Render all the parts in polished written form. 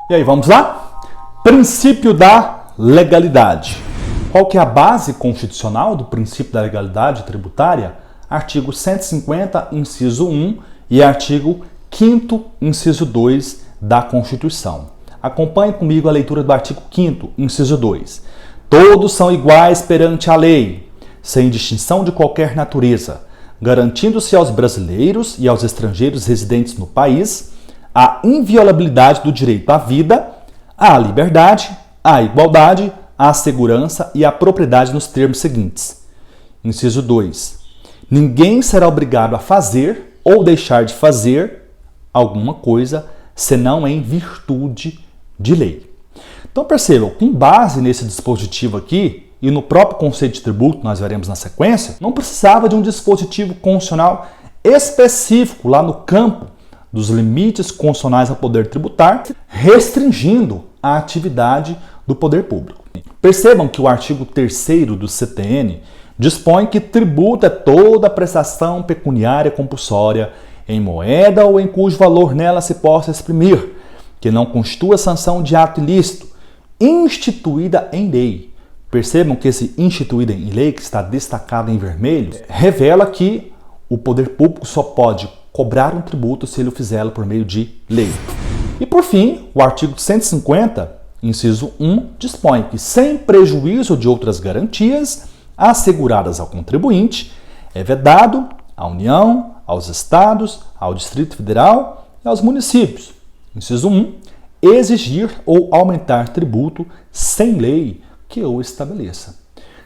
E aí, vamos lá? Princípio da legalidade. Qual que é a base constitucional do princípio da legalidade tributária? Artigo 150, inciso 1 e artigo 5º, inciso 2 da Constituição. Acompanhe comigo a leitura do artigo 5º, inciso 2. Todos são iguais perante a lei, sem distinção de qualquer natureza, garantindo-se aos brasileiros e aos estrangeiros residentes no país a inviolabilidade do direito à vida, à liberdade, à igualdade, à segurança e à propriedade nos termos seguintes. Inciso 2. Ninguém será obrigado a fazer ou deixar de fazer alguma coisa senão em virtude de lei. Então percebam, com base nesse dispositivo aqui e no próprio conceito de tributo, nós veremos na sequência, não precisava de um dispositivo constitucional específico lá no campo dos limites constitucionais ao poder tributário, restringindo a atividade do poder público. Percebam que o artigo 3º do CTN dispõe que tributo é toda prestação pecuniária compulsória em moeda ou em cujo valor nela se possa exprimir, que não constitua sanção de ato ilícito, instituída em lei. Percebam que esse instituída em lei, que está destacado em vermelho, revela que o poder público só pode cobrar um tributo se ele o fizer por meio de lei. E por fim, o artigo 150, inciso 1, dispõe que, sem prejuízo de outras garantias asseguradas ao contribuinte, é vedado à União, aos Estados, ao Distrito Federal e aos municípios. Inciso 1, exigir ou aumentar tributo sem lei que o estabeleça.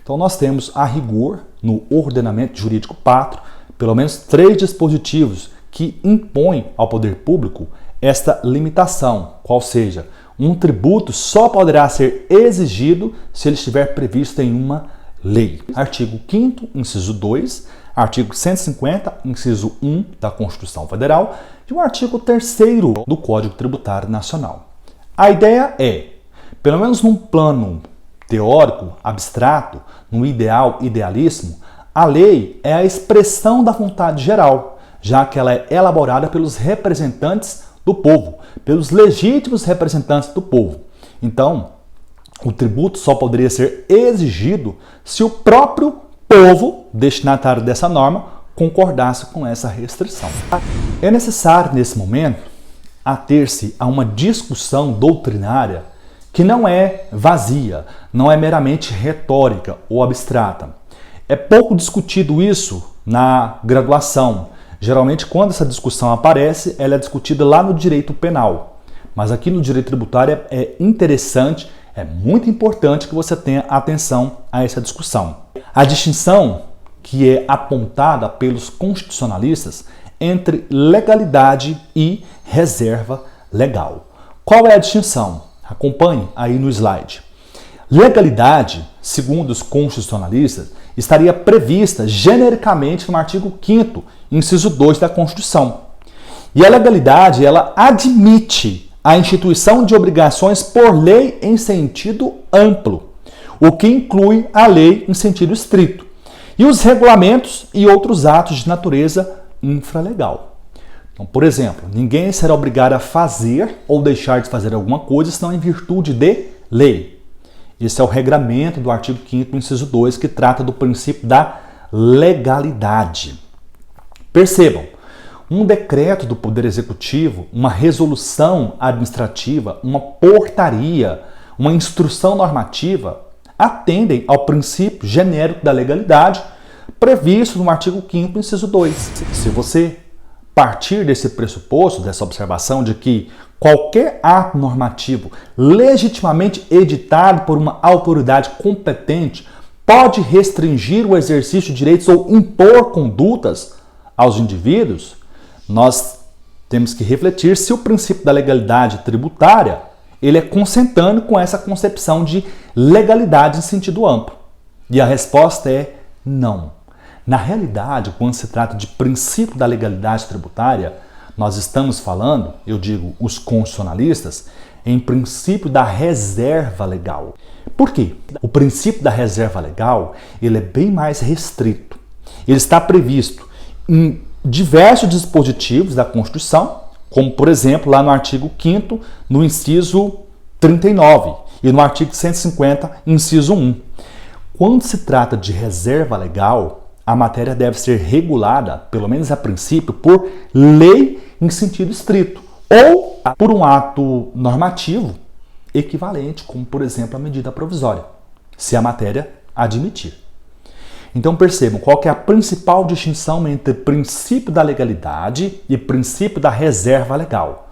Então nós temos, a rigor, no ordenamento jurídico pátrio, pelo menos 3 dispositivos que impõem ao poder público esta limitação, qual seja, um tributo só poderá ser exigido se ele estiver previsto em uma lei. Artigo 5º, inciso 2, artigo 150, inciso 1 da Constituição Federal e o artigo 3º do Código Tributário Nacional. A ideia é, pelo menos num plano teórico, abstrato, no ideal, idealíssimo, a lei é a expressão da vontade geral, já que ela é elaborada pelos representantes do povo, pelos legítimos representantes do povo. Então, o tributo só poderia ser exigido se o próprio povo, destinatário dessa norma, concordasse com essa restrição. É necessário, nesse momento, ater-se a uma discussão doutrinária que não é vazia, não é meramente retórica ou abstrata. É pouco discutido isso na graduação. Geralmente, quando essa discussão aparece, ela é discutida lá no direito penal. Mas aqui no direito tributário é interessante, é muito importante que você tenha atenção a essa discussão. A distinção que é apontada pelos constitucionalistas entre legalidade e reserva legal. Qual é a distinção? Acompanhe aí no slide. Legalidade, segundo os constitucionalistas, estaria prevista genericamente no artigo 5º, inciso 2 da Constituição. E a legalidade, ela admite a instituição de obrigações por lei em sentido amplo, o que inclui a lei em sentido estrito, e os regulamentos e outros atos de natureza infralegal. Então, por exemplo, ninguém será obrigado a fazer ou deixar de fazer alguma coisa senão em virtude de lei. Esse é o regramento do artigo 5º, inciso 2, que trata do princípio da legalidade. Percebam, um decreto do Poder Executivo, uma resolução administrativa, uma portaria, uma instrução normativa atendem ao princípio genérico da legalidade previsto no artigo 5º, inciso 2. Se você partir desse pressuposto, dessa observação de que qualquer ato normativo legitimamente editado por uma autoridade competente pode restringir o exercício de direitos ou impor condutas aos indivíduos, nós temos que refletir se o princípio da legalidade tributária ele é consentâneo com essa concepção de legalidade em sentido amplo. E a resposta é não. Na realidade, quando se trata de princípio da legalidade tributária, nós estamos falando, eu digo, os constitucionalistas, em princípio da reserva legal. Por quê? O princípio da reserva legal ele é bem mais restrito. Ele está previsto em diversos dispositivos da Constituição, como, por exemplo, lá no artigo 5º, no inciso 39, e no artigo 150, inciso 1. Quando se trata de reserva legal, a matéria deve ser regulada, pelo menos a princípio, por lei em sentido estrito, ou por um ato normativo equivalente, como, por exemplo, a medida provisória, se a matéria admitir. Então percebam qual que é a principal distinção entre princípio da legalidade e princípio da reserva legal.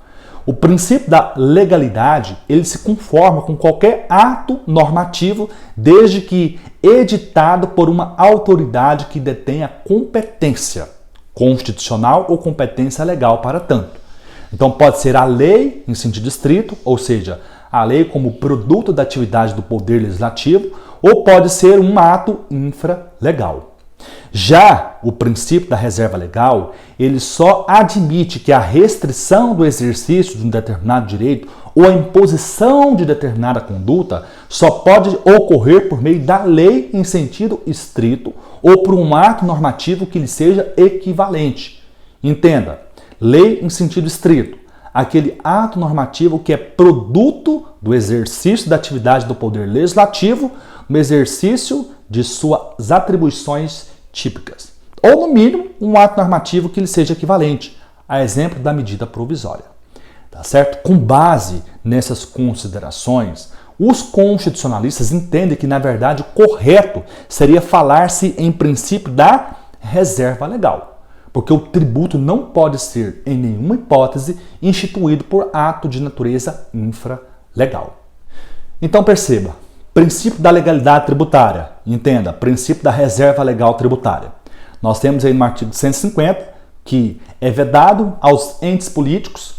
O princípio da legalidade, ele se conforma com qualquer ato normativo, desde que editado por uma autoridade que detenha competência constitucional ou competência legal para tanto. Então pode ser a lei em sentido estrito, ou seja, a lei como produto da atividade do Poder Legislativo, ou pode ser um ato infralegal. Já o princípio da reserva legal, ele só admite que a restrição do exercício de um determinado direito ou a imposição de determinada conduta só pode ocorrer por meio da lei em sentido estrito ou por um ato normativo que lhe seja equivalente. Entenda, lei em sentido estrito, aquele ato normativo que é produto do exercício da atividade do Poder Legislativo no exercício de suas atribuições típicas. Ou, no mínimo, um ato normativo que lhe seja equivalente, a exemplo da medida provisória. Tá certo? Com base nessas considerações, os constitucionalistas entendem que, na verdade, o correto seria falar-se em princípio da reserva legal, porque o tributo não pode ser, em nenhuma hipótese, instituído por ato de natureza infralegal. Então, perceba, princípio da legalidade tributária, entenda, princípio da reserva legal tributária. Nós temos aí no artigo 150 que é vedado aos entes políticos,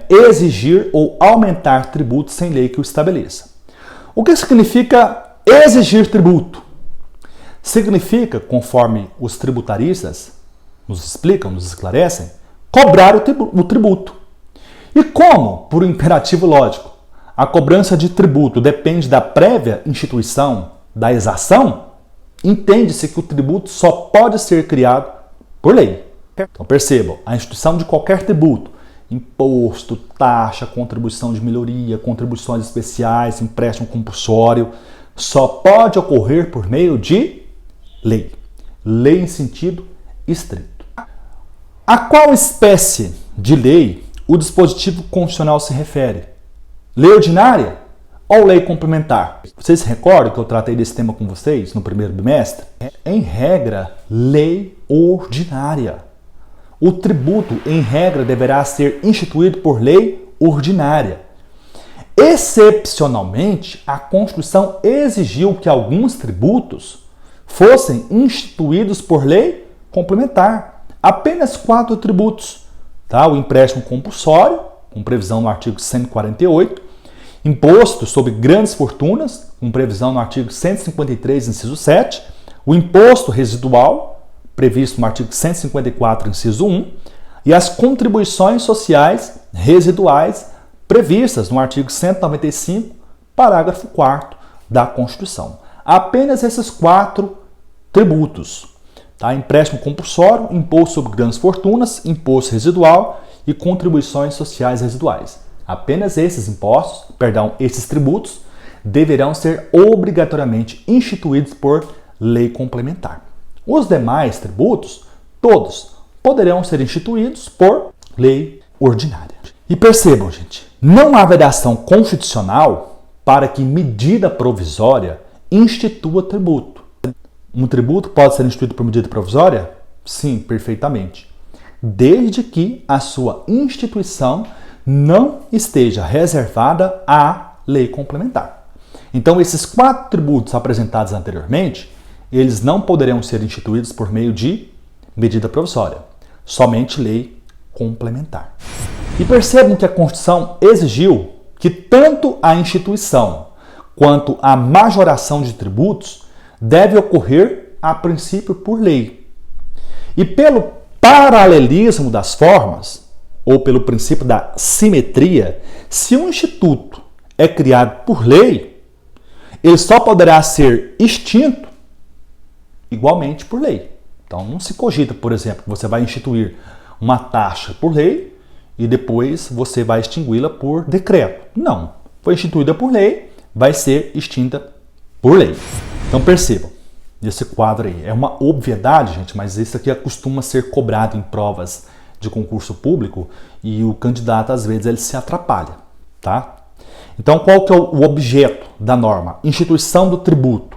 exigir ou aumentar tributos sem lei que o estabeleça. O que significa exigir tributo? Significa, conforme os tributaristas nos explicam, nos esclarecem, cobrar o tributo. E como? Por um imperativo lógico. A cobrança de tributo depende da prévia instituição da exação, entende-se que o tributo só pode ser criado por lei. Então percebam, a instituição de qualquer tributo, imposto, taxa, contribuição de melhoria, contribuições especiais, empréstimo compulsório, só pode ocorrer por meio de lei. Lei em sentido estrito. A qual espécie de lei o dispositivo constitucional se refere? Lei ordinária ou lei complementar? Vocês se recordam que eu tratei desse tema com vocês no primeiro bimestre? Em regra, lei ordinária. O tributo, em regra, deverá ser instituído por lei ordinária. Excepcionalmente, a Constituição exigiu que alguns tributos fossem instituídos por lei complementar. Apenas 4 tributos. Tá? O empréstimo compulsório, com previsão no artigo 148, imposto sobre grandes fortunas, com previsão no artigo 153, inciso 7, o imposto residual, previsto no artigo 154, inciso 1, e as contribuições sociais residuais, previstas no artigo 195, parágrafo 4º da Constituição. Apenas esses 4 tributos. Tá? Empréstimo compulsório, imposto sobre grandes fortunas, imposto residual e contribuições sociais residuais. Apenas esses tributos deverão ser obrigatoriamente instituídos por lei complementar. Os demais tributos, todos, poderão ser instituídos por lei ordinária. E percebam, gente, não há vedação constitucional para que medida provisória institua tributo. Um tributo pode ser instituído por medida provisória? Sim, perfeitamente. Desde que a sua instituição não esteja reservada à lei complementar. Então, esses 4 tributos apresentados anteriormente, eles não poderão ser instituídos por meio de medida provisória, somente lei complementar. E percebam que a Constituição exigiu que tanto a instituição quanto a majoração de tributos deve ocorrer, a princípio, por lei. E pelo paralelismo das formas, ou pelo princípio da simetria, se um instituto é criado por lei, ele só poderá ser extinto igualmente por lei. Então não se cogita, por exemplo, que você vai instituir uma taxa por lei e depois você vai extingui-la por decreto. Não. Foi instituída por lei, vai ser extinta por lei. Então percebam, esse quadro aí é uma obviedade, gente, mas isso aqui costuma ser cobrado em provas de concurso público e o candidato, às vezes, ele se atrapalha, tá? Então, qual que é o objeto da norma? Instituição do tributo.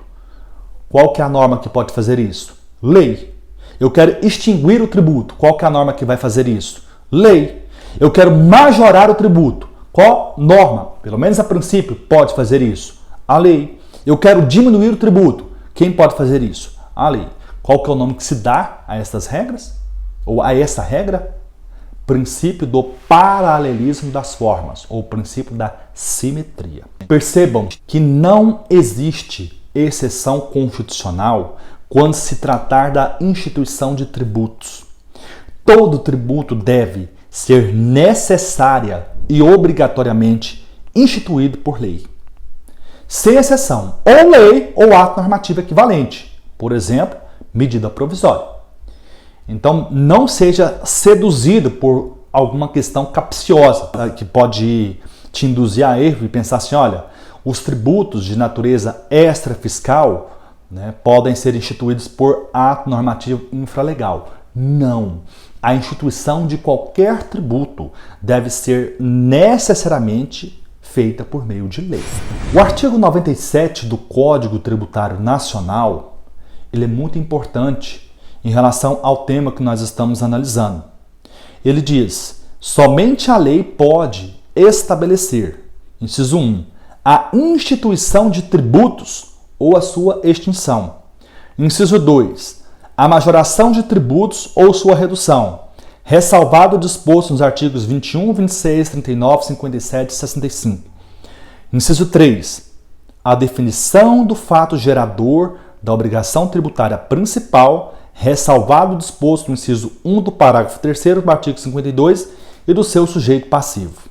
Qual que é a norma que pode fazer isso? Lei. Eu quero extinguir o tributo. Qual que é a norma que vai fazer isso? Lei. Eu quero majorar o tributo. Qual norma, pelo menos a princípio, pode fazer isso? A lei. Eu quero diminuir o tributo. Quem pode fazer isso? A lei. Qual que é o nome que se dá a estas regras? Ou a essa regra? Princípio do paralelismo das formas, ou princípio da simetria. Percebam que não existe exceção constitucional quando se tratar da instituição de tributos. Todo tributo deve ser necessária e obrigatoriamente instituído por lei. Sem exceção, ou lei ou ato normativo equivalente. Por exemplo, medida provisória. Então, não seja seduzido por alguma questão capciosa, que pode te induzir a erro e pensar assim, olha, os tributos de natureza extrafiscal, né, podem ser instituídos por ato normativo infralegal. Não. A instituição de qualquer tributo deve ser necessariamente feita por meio de lei. O artigo 97 do Código Tributário Nacional, ele é muito importante em relação ao tema que nós estamos analisando. Ele diz: somente a lei pode estabelecer, inciso 1, a instituição de tributos ou a sua extinção. Inciso 2, a majoração de tributos ou sua redução, ressalvado o disposto nos artigos 21, 26, 39, 57 e 65. Inciso 3, a definição do fato gerador da obrigação tributária principal, ressalvado o disposto no inciso 1 do parágrafo 3º do artigo 52 e do seu sujeito passivo.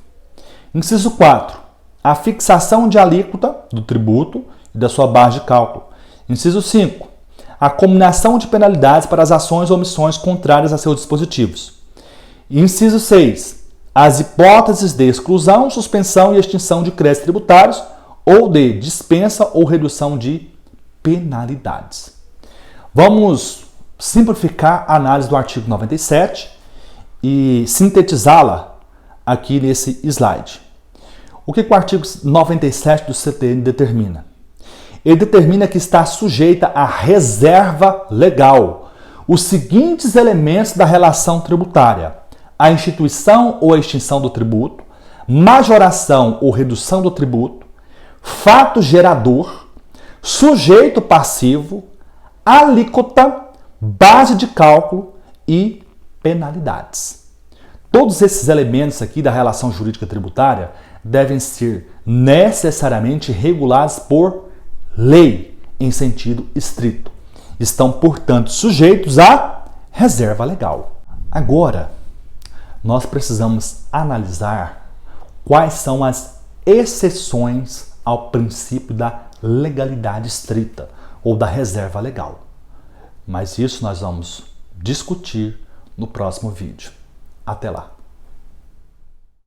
Inciso 4. A fixação de alíquota do tributo e da sua base de cálculo. Inciso 5. A combinação de penalidades para as ações ou omissões contrárias a seus dispositivos. Inciso 6. As hipóteses de exclusão, suspensão e extinção de créditos tributários ou de dispensa ou redução de penalidades. Vamos simplificar a análise do artigo 97 e sintetizá-la aqui nesse slide. O que o artigo 97 do CTN determina? Ele determina que está sujeita à reserva legal os seguintes elementos da relação tributária: a instituição ou a extinção do tributo, majoração ou redução do tributo, fato gerador, sujeito passivo, alíquota, base de cálculo e penalidades. Todos esses elementos aqui da relação jurídica tributária devem ser necessariamente regulados por lei, em sentido estrito. Estão, portanto, sujeitos à reserva legal. Agora, nós precisamos analisar quais são as exceções ao princípio da legalidade estrita ou da reserva legal. Mas isso nós vamos discutir no próximo vídeo. Até lá!